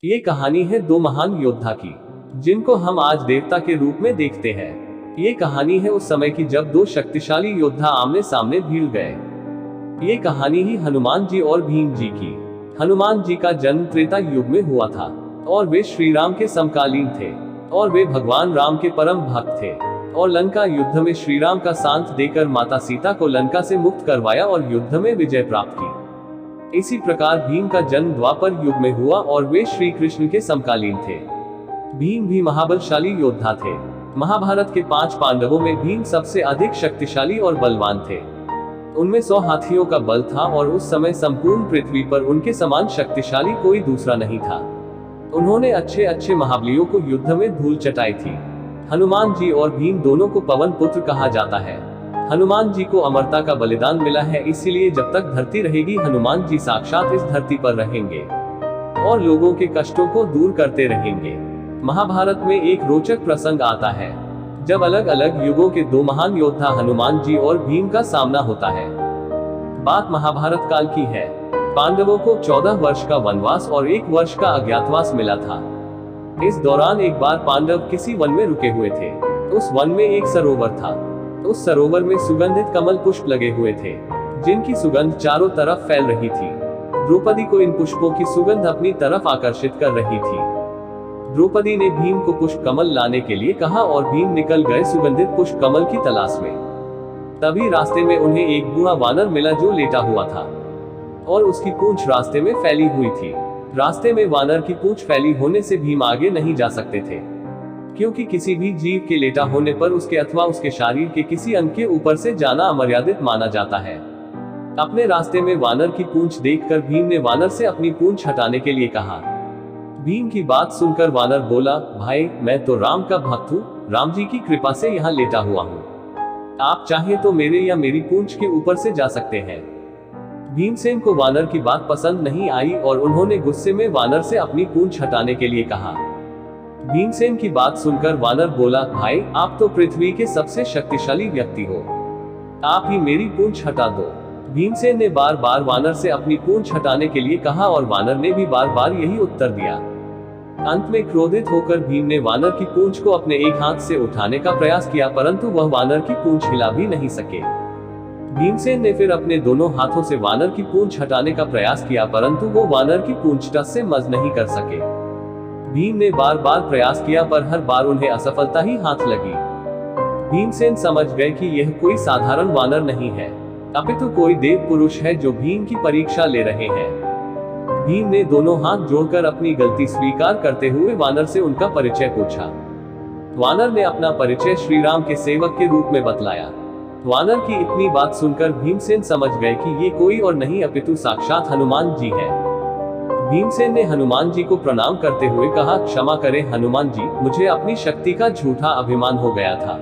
ये कहानी है दो महान योद्धा की, जिनको हम आज देवता के रूप में देखते हैं। ये कहानी है उस समय की जब दो शक्तिशाली योद्धा आमने सामने भिड़ गए। ये कहानी ही हनुमान जी और भीम जी की। हनुमान जी का जन्म त्रेता युग में हुआ था और वे श्री राम के समकालीन थे और वे भगवान राम के परम भक्त थे और लंका युद्ध में श्री राम का साथ देकर माता सीता को लंका से मुक्त करवाया और युद्ध में विजय प्राप्त की। इसी प्रकार भीम का जन्म द्वापर युग में हुआ और वे श्री कृष्ण के समकालीन थे। भीम भी महाबलशाली योद्धा थे। महाभारत के 5 पांडवों में भीम सबसे अधिक शक्तिशाली और बलवान थे। उनमें 100 हाथियों का बल था और उस समय संपूर्ण पृथ्वी पर उनके समान शक्तिशाली कोई दूसरा नहीं था। उन्होंने अच्छे अच्छे महाबलियों को युद्ध में धूल चटाई थी। हनुमान जी और भीम दोनों को पवन पुत्र कहा जाता है। हनुमान जी को अमरता का बलिदान मिला है, इसीलिए जब तक धरती रहेगी हनुमान जी साक्षात इस धरती पर रहेंगे और लोगों के कष्टों को दूर करते रहेंगे। महाभारत में एक रोचक प्रसंग आता है जब अलग अलग युगों के दो महान योद्धा हनुमान जी और भीम का सामना होता है। बात महाभारत काल की है। पांडवों को 14 वर्ष का वनवास और 1 वर्ष का अज्ञातवास मिला था। इस दौरान एक बार पांडव किसी वन में रुके हुए थे। उस वन में एक सरोवर था। उस सरोवर में सुगंधित कमल पुष्प लगे हुए थे, जिनकी सुगंध चारों तरफ फैल रही थी। द्रौपदी को इन पुष्पों की सुगंध अपनी तरफ आकर्षित कर रही थी। द्रौपदी ने भीम को पुष्प कमल लाने के लिए कहा और भीम निकल गए सुगंधित पुष्प कमल की तलाश में। तभी रास्ते में उन्हें एक बूढ़ा वानर मिला जो लेटा हुआ था और उसकी पूंछ रास्ते में फैली हुई थी। रास्ते में वानर की पूंछ फैली होने से भीम आगे नहीं जा सकते थे, क्योंकि किसी भी जीव के लेटा होने पर उसके अथवा उसके शरीर के किसी अंग के ऊपर से जाना अमर्यादित माना जाता है। अपने रास्ते में वानर की पूंछ देखकर भीम ने वानर से अपनी पूंछ हटाने के लिए कहा। भीम की बात सुनकर वानर बोला, भाई मैं तो राम का भक्त हूँ, राम जी की कृपा से यहाँ लेटा हुआ हूँ। आप चाहे तो मेरे या मेरी पूंछ के ऊपर से जा सकते हैं। भीमसेन को वानर की बात पसंद नहीं आई और उन्होंने गुस्से में वानर से अपनी पूंछ हटाने के लिए कहा। भीमसेन की बात सुनकर वानर बोला, भाई आप तो पृथ्वी के सबसे शक्तिशाली व्यक्ति हो, आप ही मेरी पूंछ हटा दो। भीमसेन ने बार बार वानर से अपनी पूंछ हटाने के लिए कहा और वानर ने भी बार बार यही उत्तर दिया। अंत में क्रोधित होकर भीम ने वानर की पूंछ को अपने एक हाथ से उठाने का प्रयास किया, परंतु वह वानर की पूंछ हिला भी नहीं सके। भीमसेन ने फिर अपने दोनों हाथों से वानर की पूंछ हटाने का प्रयास किया, परंतु वो वानर की पूंछ टस से मज नहीं कर सके। भीम ने बार बार प्रयास किया पर हर बार उन्हें असफलता ही हाथ लगी। भीमसेन समझ गए कि यह कोई साधारण वानर नहीं है, अपितु कोई देव पुरुष है जो भीम की परीक्षा ले रहे हैं। भीम ने दोनों हाथ जोड़कर अपनी गलती स्वीकार करते हुए वानर से उनका परिचय पूछा। वानर ने अपना परिचय श्री राम के सेवक के रूप में बतलाया। वानर की इतनी बात सुनकर भीमसेन समझ गए कि ये कोई और नहीं अपितु साक्षात हनुमान जी है। भीमसेन ने हनुमान जी को प्रणाम करते हुए कहा, क्षमा करें हनुमान जी, मुझे अपनी शक्ति का झूठा अभिमान हो गया था।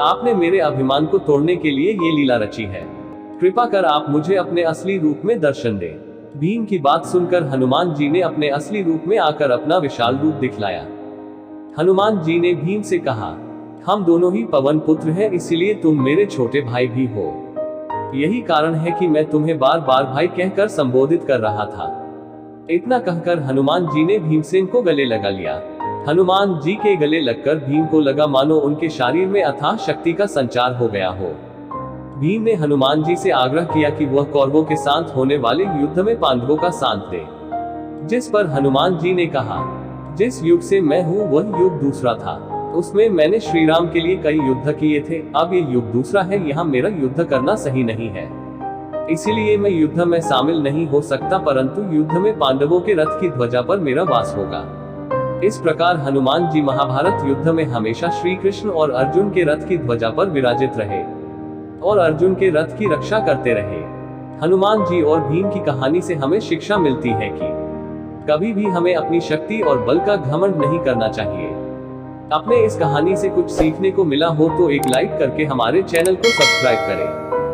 आपने मेरे अभिमान को तोड़ने के लिए ये लीला रची है। कृपा कर आप मुझे अपने असली रूप में दर्शन दें। भीम की बात सुनकर हनुमान जी ने अपने असली रूप में आकर अपना विशाल रूप दिखलाया। हनुमान जी ने भीम से कहा, हम दोनों ही पवन पुत्र हैं, इसलिए तुम मेरे छोटे भाई भी हो। यही कारण है कि मैं तुम्हें बार बार भाई कहकर संबोधित कर रहा था। इतना कहकर हनुमान जी ने भीमसेन को गले लगा लिया। हनुमान जी के गले लगकर भीम को लगा मानो उनके शरीर में अथाह शक्ति का संचार हो गया हो। भीम ने हनुमान जी से आग्रह किया कि वह कौरवों के साथ होने वाले युद्ध में पांडवों का साथ दे, जिस पर हनुमान जी ने कहा, जिस युग से मैं हूँ वह युग दूसरा था, उसमें मैंने श्री राम के लिए कई युद्ध किए थे। अब ये युग दूसरा है, यहाँ मेरा युद्ध करना सही नहीं है, इसीलिए मैं युद्ध में शामिल नहीं हो सकता, परंतु युद्ध में पांडवों के रथ की ध्वजा पर मेरा वास होगा। इस प्रकार हनुमान जी महाभारत युद्ध में हमेशा श्री कृष्ण और अर्जुन के रथ की ध्वजा पर विराजित रहे और अर्जुन के रथ की रक्षा करते रहे। हनुमान जी और भीम की कहानी से हमें शिक्षा मिलती है कि कभी भी हमें अपनी शक्ति और बल का घमंड नहीं करना चाहिए। अपने इस कहानी से कुछ सीखने को मिला हो तो एक लाइक करके हमारे चैनल को सब्सक्राइब करें।